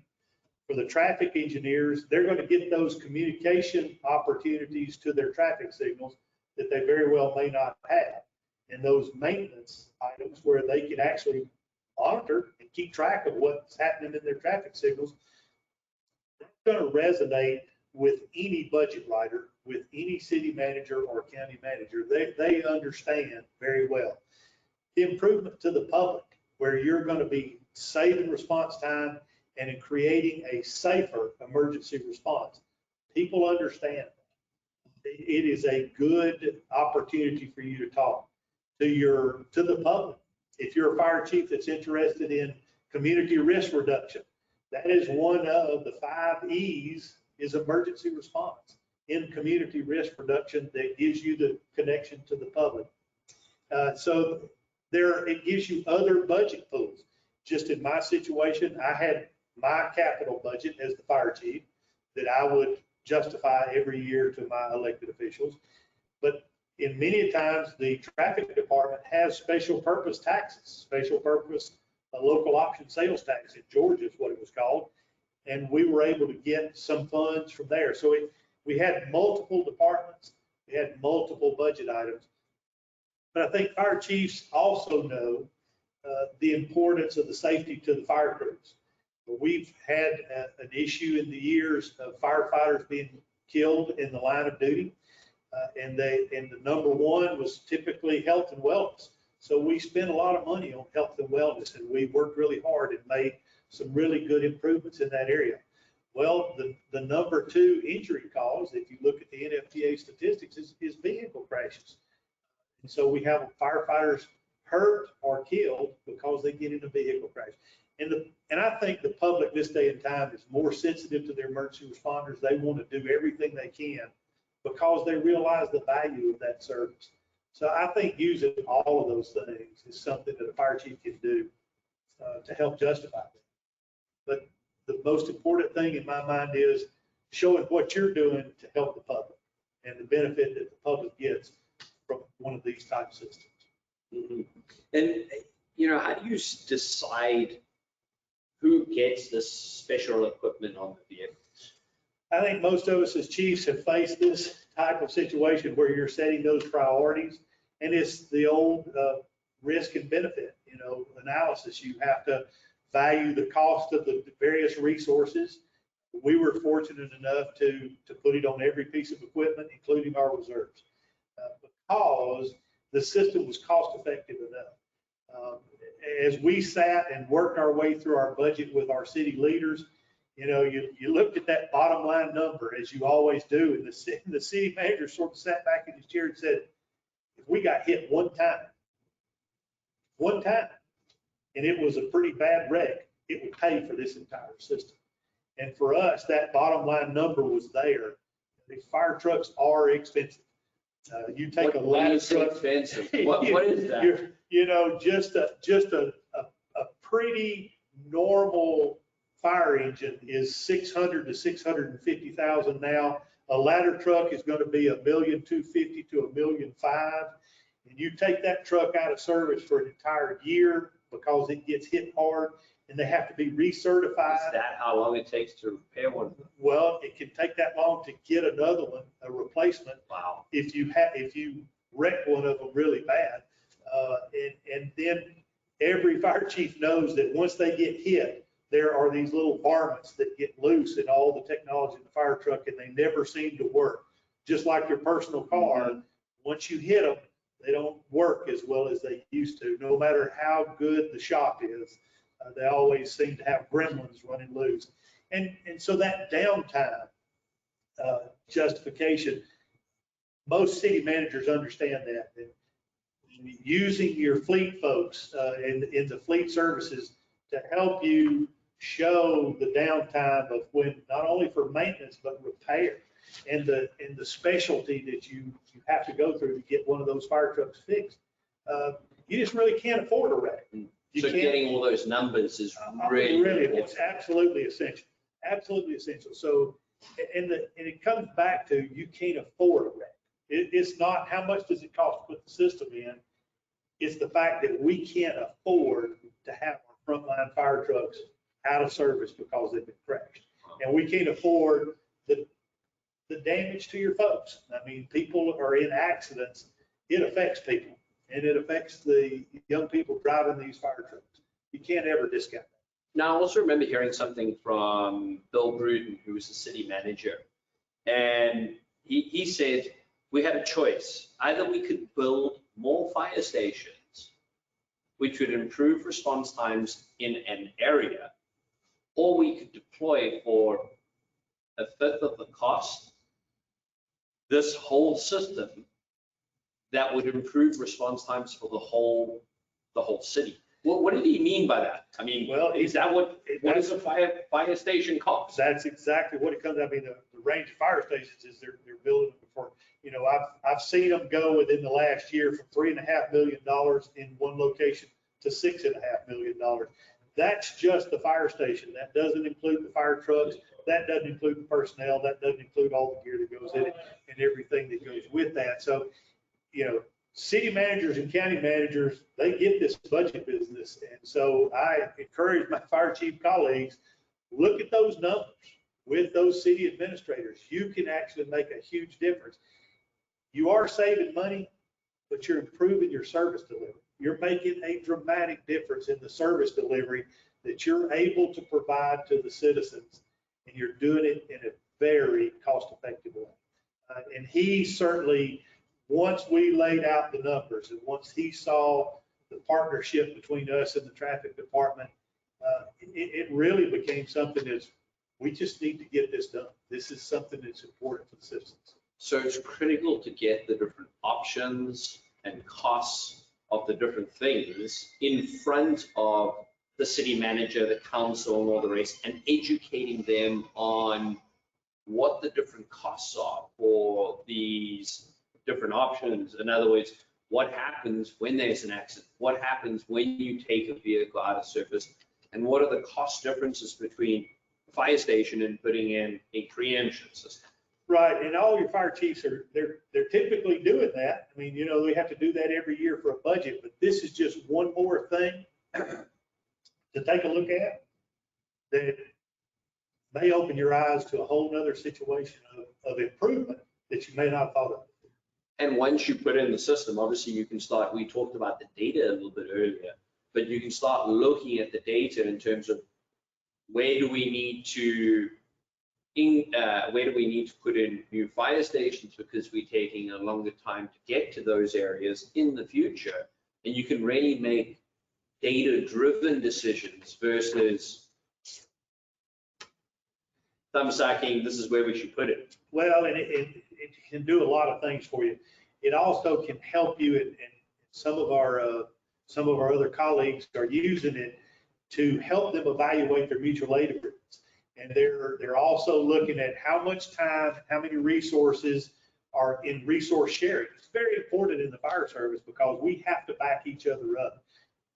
For the traffic engineers, they're going to get those communication opportunities to their traffic signals that they very well may not have. And those maintenance items where they can actually monitor and keep track of what's happening in their traffic signals, that's going to resonate with any budget writer, with any city manager or county manager. They understand very well. The improvement to the public, where you're going to be saving response time and in creating a safer emergency response. People understand. It is a good opportunity for you to talk to the public. If you're a fire chief that's interested in community risk reduction, that is one of the 5 E's, is emergency response in community risk reduction, that gives you the connection to the public. So it gives you other budget pools. Just in my situation, I had my capital budget as the fire chief that I would justify every year to my elected officials. But in many times, the traffic department has special purpose taxes, special purpose local option sales tax in Georgia is what it was called. And we were able to get some funds from there. So we had multiple departments, we had multiple budget items. But I think fire chiefs also know the importance of the safety to the fire crews. We've had an issue in the years of firefighters being killed in the line of duty. And the number one was typically health and wellness. So we spent a lot of money on health and wellness, and we worked really hard and made some really good improvements in that area. Well, the number two injury cause, if you look at the NFPA statistics, is vehicle crashes. And so we have firefighters hurt or killed because they get in a vehicle crash. And I think the public this day and time is more sensitive to their emergency responders. They want to do everything they can because they realize the value of that service. So I think using all of those things is something that a fire chief can do to help justify it. But the most important thing in my mind is showing what you're doing to help the public and the benefit that the public gets from one of these type systems. Mm-hmm. And, you know, how do you decide who gets this special equipment on the vehicle? I think most of us as chiefs have faced this type of situation where you're setting those priorities, and it's the old risk and benefit, you know, analysis. You have to value the cost of the various resources. We were fortunate enough to put it on every piece of equipment, including our reserves, because the system was cost effective enough. As we sat and worked our way through our budget with our city leaders, you know, you looked at that bottom line number, as you always do, and the city manager sort of sat back in his chair and said, if we got hit one time, and it was a pretty bad wreck, it would pay for this entire system. And for us, that bottom line number was there. These fire trucks are expensive. You take a ladder truck. Expensive. What is that? You know, just a pretty normal fire engine is $600,000 to $650,000 now. A ladder truck is going to be $1,250,000 to $1,500,000. And you take that truck out of service for an entire year because it gets hit hard, and they have to be recertified. Is that how long it takes to repair one? Well, it can take that long to get another one, a replacement. Wow. If you wreck one of them really bad, and then every fire chief knows that once they get hit, there are these little varmints that get loose in all the technology in the fire truck, and they never seem to work. Just like your personal car, once you hit them, they don't work as well as they used to. No matter how good the shop is, they always seem to have gremlins running loose. And so that downtime justification, most city managers understand that. And using your fleet folks in the fleet services to help you show the downtime of when, not only for maintenance, but repair and the specialty that you have to go through to get one of those fire trucks fixed. You just really can't afford a wreck. So getting all those numbers is really it's absolutely essential. Absolutely essential. So, and it comes back to, you can't afford a wreck. It's not how much does it cost to put the system in. It's the fact that we can't afford to have our frontline fire trucks out of service because they've been crashed. And we can't afford the damage to your folks. I mean, people are in accidents. It affects people, and it affects the young people driving these fire trucks. You can't ever discount that. Now, I also remember hearing something from Bill Bruton, who was the city manager. And he said, we had a choice. Either we could build more fire stations, which would improve response times in an area, or we could deploy for a fifth of the cost this whole system that would improve response times for the whole city. What did he mean by that? I mean, well, is that what does a fire station cost? That's exactly what it comes. I mean, the range of fire stations is they're building them for, you know, I've seen them go within the last year from $3.5 million in one location to $6.5 million. That's just the fire station. That doesn't include the fire trucks. That doesn't include the personnel. That doesn't include all the gear that goes in it and everything that goes with that. So, you know, city managers and county managers, they get this budget business. And so I encourage my fire chief colleagues, look at those numbers with those city administrators. You can actually make a huge difference. You are saving money, but you're improving your service delivery. You're making a dramatic difference in the service delivery that you're able to provide to the citizens. And you're doing it in a very cost-effective way. And he certainly, once we laid out the numbers and once he saw the partnership between us and the traffic department, it really became something that's, we just need to get this done. This is something that's important for the citizens. So it's critical to get the different options and costs of the different things in front of the city manager, the council, and all the rest, and educating them on what the different costs are for these different options. In other words, what happens when there's an accident? What happens when you take a vehicle out of service? And what are the cost differences between a fire station and putting in a preemption system? Right, and all your fire chiefs they're typically doing that. I mean, we have to do that every year for a budget, but this is just one more thing to take a look at that may open your eyes to a whole nother situation of improvement that you may not have thought of. And once you put in the system, obviously you can start, we talked about the data a little bit earlier, but you can start looking at the data in terms of where do we need to put in new fire stations because we're taking a longer time to get to those areas in the future. And you can really make data-driven decisions versus thumb-sucking, this is where we should put it. Well, and it can do a lot of things for you. It also can help you, and some of our other colleagues are using it to help them evaluate their mutual aid agreements. And they're also looking at how much time, how many resources are in resource sharing. It's very important in the fire service because we have to back each other up.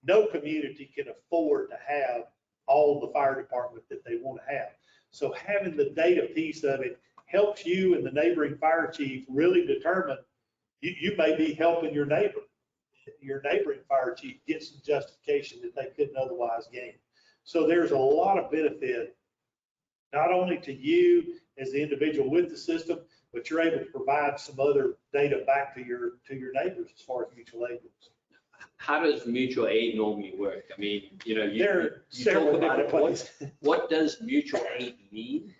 No community can afford to have all the fire department that they want to have. So having the data piece of it helps you and the neighboring fire chief really determine, you may be helping your neighboring fire chief get some justification that they couldn't otherwise gain. So there's a lot of benefit, not only to you as the individual with the system, but you're able to provide some other data back to your neighbors as far as mutual aid goes. How does mutual aid normally work? I mean, you several talk about different ways. What does mutual aid mean?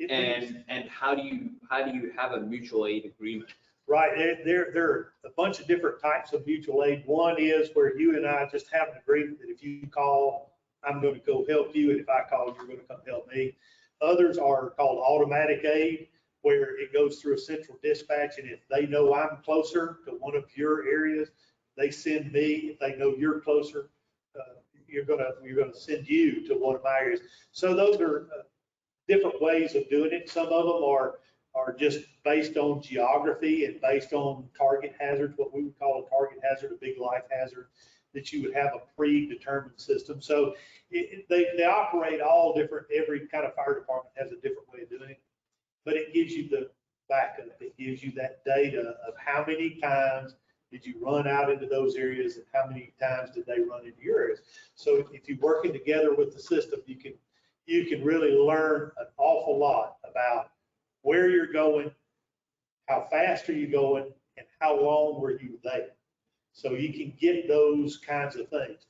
And how do you have a mutual aid agreement? Right, there are a bunch of different types of mutual aid. One is where you and I just have an agreement that if you call, I'm going to go help you, and if I call, you're going to come help me. Others are called automatic aid, where it goes through a central dispatch, and if they know I'm closer to one of your areas, they send me. If they know you're closer, you're going to send you to one of my areas. So those are different ways of doing it. Some of them are just based on geography and based on target hazards, what we would call a target hazard, a big life hazard, that you would have a predetermined system. So they operate all different. Every kind of fire department has a different way of doing it, but it gives you the backup. It gives you that data of how many times did you run out into those areas and how many times did they run into your areas. So if you're working together with the system, you can really learn an awful lot about where you're going, how fast are you going, and how long were you there. So you can get those kinds of things.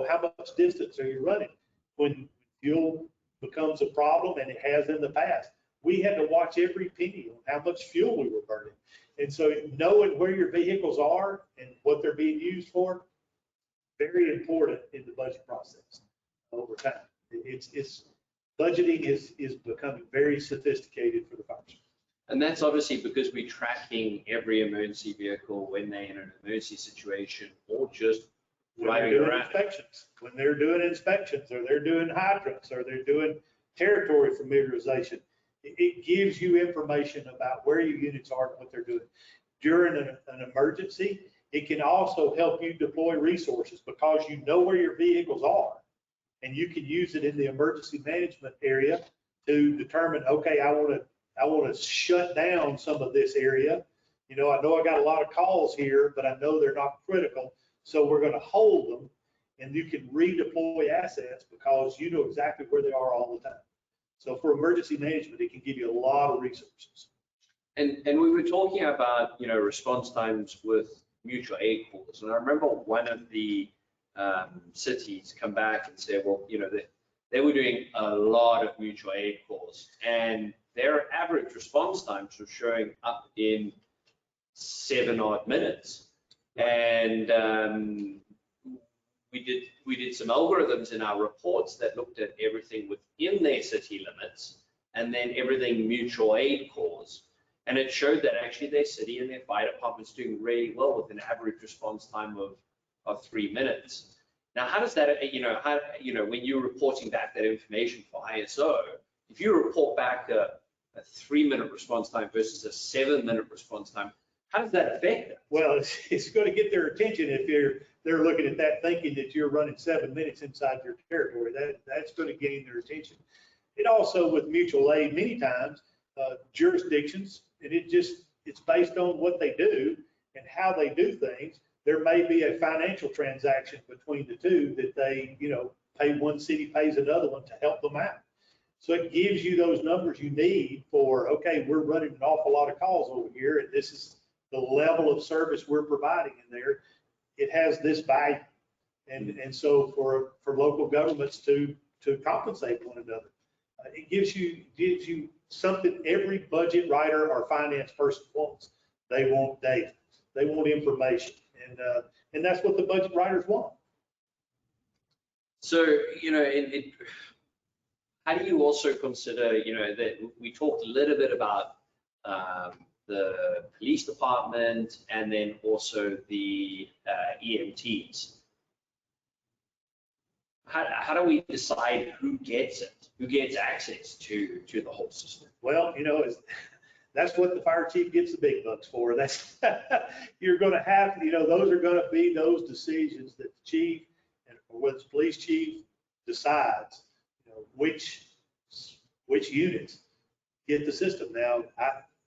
How much distance are you running? When fuel becomes a problem, and it has in the past, we had to watch every penny on how much fuel we were burning. And so knowing where your vehicles are and what they're being used for, very important in the budget process over time. It's budgeting is becoming very sophisticated for the fire service. And that's obviously because we're tracking every emergency vehicle when they're in an emergency situation or just driving around. When they're doing inspections, or they're doing hydrants, or they're doing territory familiarization, it gives you information about where your units are and what they're doing. During an emergency, it can also help you deploy resources because you know where your vehicles are. And you can use it in the emergency management area to determine, okay, I want to shut down some of this area. I know I got a lot of calls here, but I know they're not critical. So we're going to hold them, and you can redeploy assets because you know exactly where they are all the time. So for emergency management, it can give you a lot of resources. And we were talking about, response times with mutual aid calls. And I remember one of the cities come back and say, well, they were doing a lot of mutual aid calls, and their average response times were showing up in 7 odd minutes. And we did some algorithms in our reports that looked at everything within their city limits and then everything mutual aid calls. And it showed that actually their city and their fire department's doing really well with an average response time of 3 minutes. Now, how does that, when you're reporting back that information for ISO, if you report back a 3-minute response time versus a 7-minute response time, how does that affect it? Well, it's going to get their attention if they're looking at that thinking that you're running 7 minutes inside your territory. That's going to gain their attention. It also, with mutual aid, many times jurisdictions, and it's based on what they do and how they do things. There may be a financial transaction between the two that they, pay one city, pays another one to help them out. So it gives you those numbers you need for, okay, we're running an awful lot of calls over here, and this is the level of service we're providing in there. It has this value. And so for local governments to compensate one another, it gives you something every budget writer or finance person wants. They want data. They want information. And that's what the budget writers want. So, how do you also consider, that we talked a little bit about the police department and then also the EMTs. How do we decide who gets it, who gets access to the whole system? Well, that's what the fire chief gets the big bucks for. That's you're going to have, those are going to be those decisions that the chief or whether it's police chief decides, which units get the system. Now,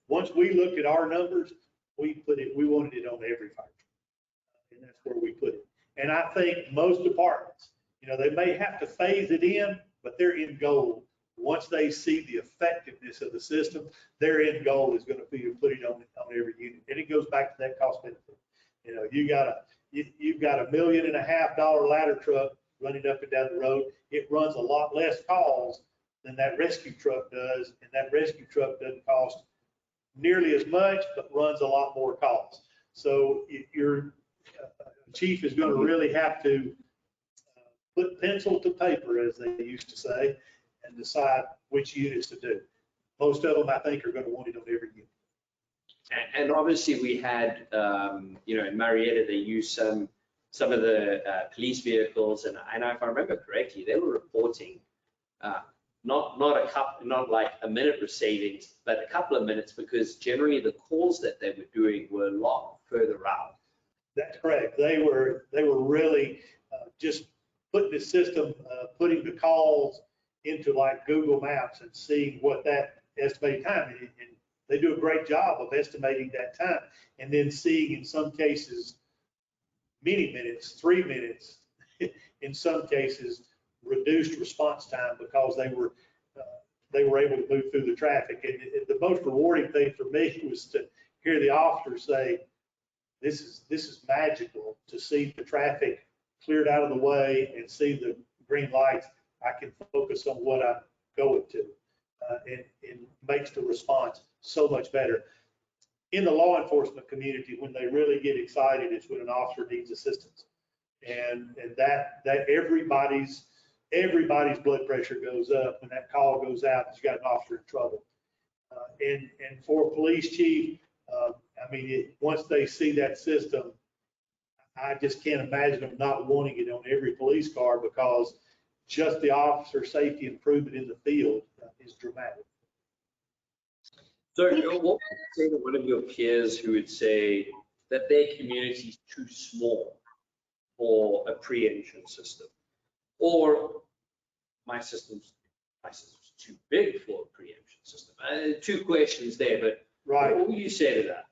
once we looked at our numbers, we wanted it on every fire truck, and that's where we put it. And I think most departments, they may have to phase it in, but their end goal, once they see the effectiveness of the system, their end goal is going to be to put it on every unit. And it goes back to that cost benefit. You've got $1.5 million ladder truck running up and down the road. It runs a lot less calls than that rescue truck does, and that rescue truck doesn't cost nearly as much, but runs a lot more calls. So your chief is going to really have to put pencil to paper, as they used to say, and decide which units to do. Most of them, I think, are going to want it on every unit. And obviously, we had, in Marietta, they used some of the police vehicles, and if I remember correctly, they were reporting not like a minute of savings, but a couple of minutes, because generally the calls that they were doing were a lot further out. That's correct. They were really just putting the system, putting the calls into like Google Maps and seeing what that estimated time, and they do a great job of estimating that time, and then seeing in some cases many minutes, 3 minutes, in some cases reduced response time because they were able to move through the traffic. And the most rewarding thing for me was to hear the officer say, this is magical to see the traffic cleared out of the way and see the green lights. I can focus on what I'm going to, and makes the response so much better. In the law enforcement community, when they really get excited is when an officer needs assistance, and that everybody's blood pressure goes up when that call goes out. You've got an officer in trouble, and for a police chief, once they see that system, I just can't imagine them not wanting it on every police car, because just the officer safety improvement in the field is dramatic. So what would you say to one of your peers who would say that their community is too small for a preemption system, or my system's too big for a preemption system? Two questions there, but right. What would you say to that?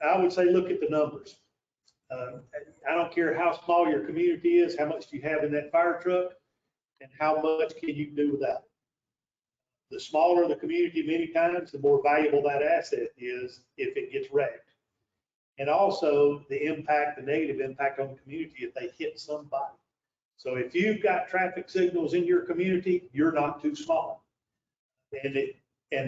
I would say look at the numbers. I don't care how small your community is, how much do you have in that fire truck, and how much can you do without. The smaller the community, many times, the more valuable that asset is if it gets wrecked. And also the negative impact on the community if they hit somebody. So if you've got traffic signals in your community, you're not too small. And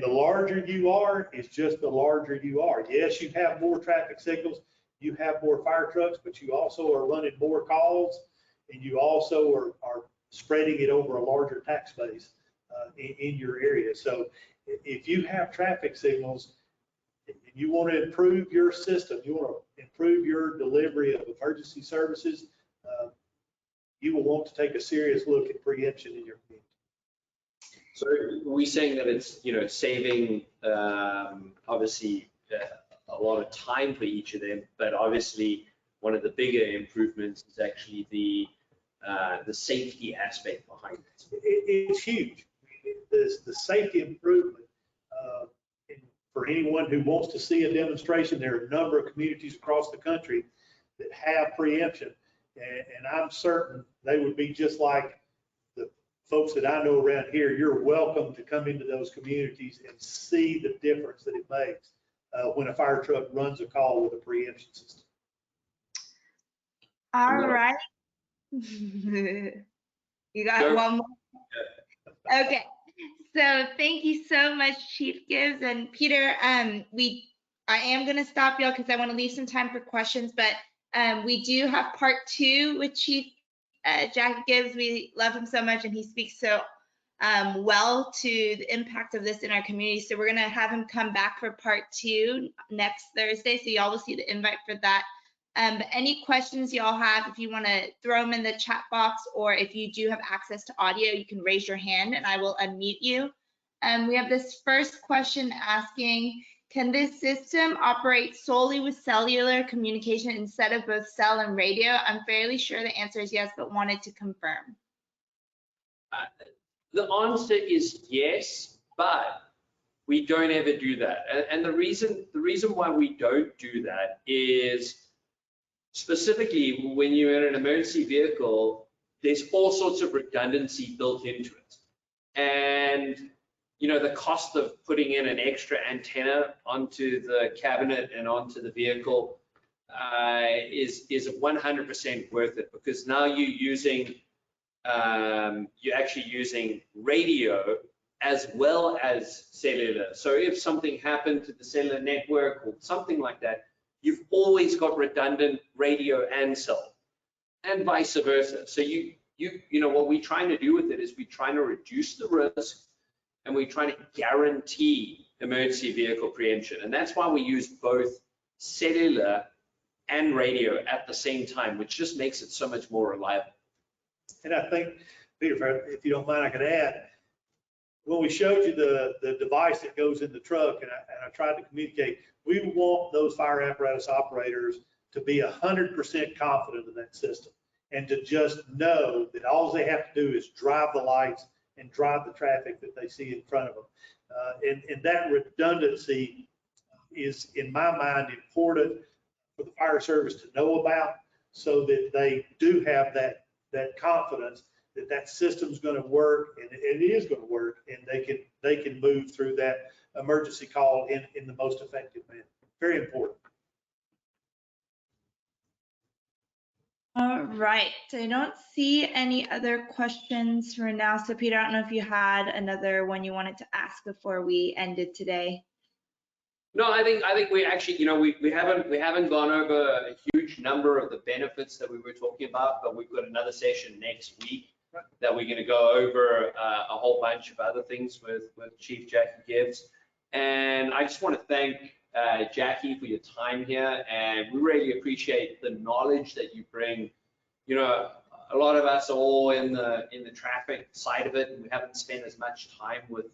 the larger you are is just the larger you are. Yes, you have more traffic signals, you have more fire trucks, but you also are running more calls, and you also are spreading it over a larger tax base in your area. So if you have traffic signals and you want to improve your system, you want to improve your delivery of emergency services, you will want to take a serious look at preemption in your community. So we're saying that it's, saving obviously a lot of time for each of them, but obviously one of the bigger improvements is actually the safety aspect behind it. It's huge. The safety improvement, and for anyone who wants to see a demonstration, there are a number of communities across the country that have preemption, and I'm certain they would be just like the folks that I know around here. You're welcome to come into those communities and see the difference that it makes when a fire truck runs a call with a preemption system. All right. You got one more? Okay. So thank you so much, Chief Gibbs and Peter. I am going to stop y'all because I want to leave some time for questions, but we do have part 2 with Chief Jackie Gibbs. We love him so much, and he speaks so well to the impact of this in our community. So we're going to have him come back for part 2 next Thursday. So y'all will see the invite for that. But any questions y'all have, if you want to throw them in the chat box, or if you do have access to audio, you can raise your hand and I will unmute you. We have this first question asking, can this system operate solely with cellular communication instead of both cell and radio? I'm fairly sure the answer is yes, but wanted to confirm. The answer is yes, but we don't ever do that. And the reason why we don't do that is specifically when you're in an emergency vehicle, there's all sorts of redundancy built into it. And the cost of putting in an extra antenna onto the cabinet and onto the vehicle is 100% worth it, because now you're actually using radio as well as cellular. So if something happened to the cellular network or something like that, you've always got redundant radio and cell, and vice versa. So what we're trying to do with it is we're trying to reduce the risk, and we're trying to guarantee emergency vehicle preemption. And that's why we use both cellular and radio at the same time, which just makes it so much more reliable. And I think, Peter, if you don't mind, I could add, when we showed you the device that goes in the truck, and I tried to communicate, we want those fire apparatus operators to be 100% confident in that system, and to just know that all they have to do is drive the lights and drive the traffic that they see in front of them. And that redundancy is, in my mind, important for the fire service to know about, so that they do have that confidence that that system's going to work, and it is going to work, and they can move through that emergency call in the most effective manner. Very important. All right, I don't see any other questions for now. So Peter, I don't know if you had another one you wanted to ask before we ended today. No, I think we actually, we haven't gone over a huge number of the benefits that we were talking about, but we've got another session next week that we're going to go over a whole bunch of other things with Chief Jackie Gibbs. And I just want to thank Jackie for your time here, and we really appreciate the knowledge that you bring. A lot of us are all in the traffic side of it, and we haven't spent as much time with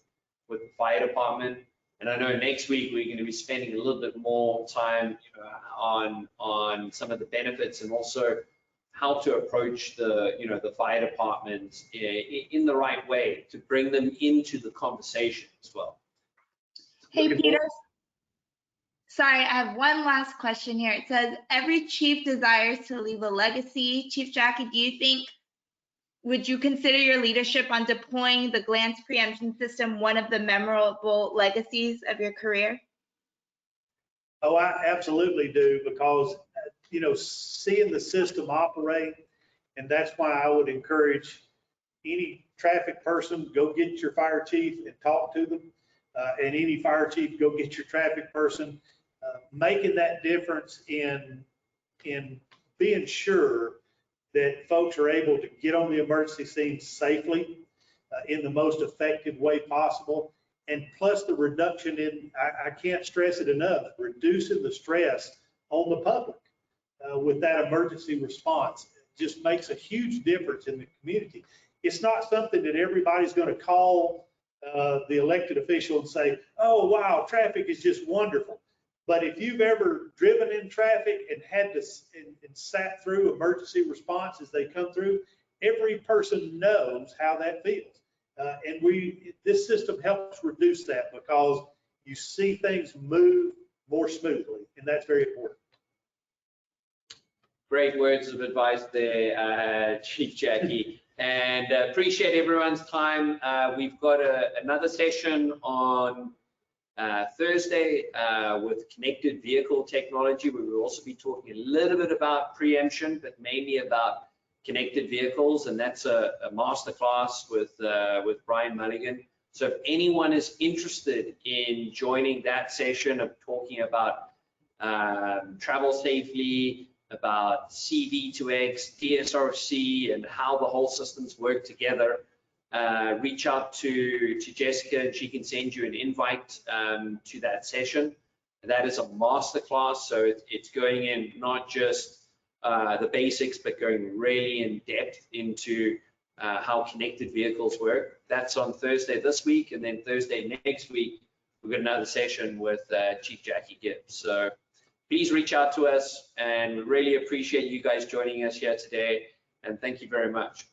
the fire department. And I know next week we're going to be spending a little bit more time on some of the benefits, and also how to approach the fire departments in the right way to bring them into the conversation as well. Hey, Peter. Sorry, I have one last question here. It says, every chief desires to leave a legacy. Chief Jackie, would you consider your leadership on deploying the glance preemption system one of the memorable legacies of your career? Oh, I absolutely do, because, seeing the system operate And that's why I would encourage any traffic person, go get your fire chief and talk to them. And any fire chief, go get your traffic person. Making that difference in being sure that folks are able to get on the emergency scene safely in the most effective way possible. And plus the reduction in, I can't stress it enough, reducing the stress on the public with that emergency response just makes a huge difference in the community. It's not something that everybody's going to call the elected official and say, oh, wow, traffic is just wonderful. But if you've ever driven in traffic and had to and sat through emergency response as they come through, every person knows how that feels. And this system helps reduce that because you see things move more smoothly, and that's very important. Great words of advice there, Chief Jackie, and appreciate everyone's time. We've got another session on Thursday with connected vehicle technology. We will also be talking a little bit about preemption, but mainly about connected vehicles, and that's a masterclass with Brian Mulligan. So if anyone is interested in joining that session of talking about travel safely, about CV2X, DSRC, and how the whole systems work together, reach out to Jessica and she can send you an invite to that session. That is a masterclass, so it's going in not just the basics, but going really in depth into how connected vehicles work. That's on Thursday this week, and then Thursday next week, we've got another session with Chief Jackie Gibbs. So please reach out to us, and we really appreciate you guys joining us here today, and thank you very much.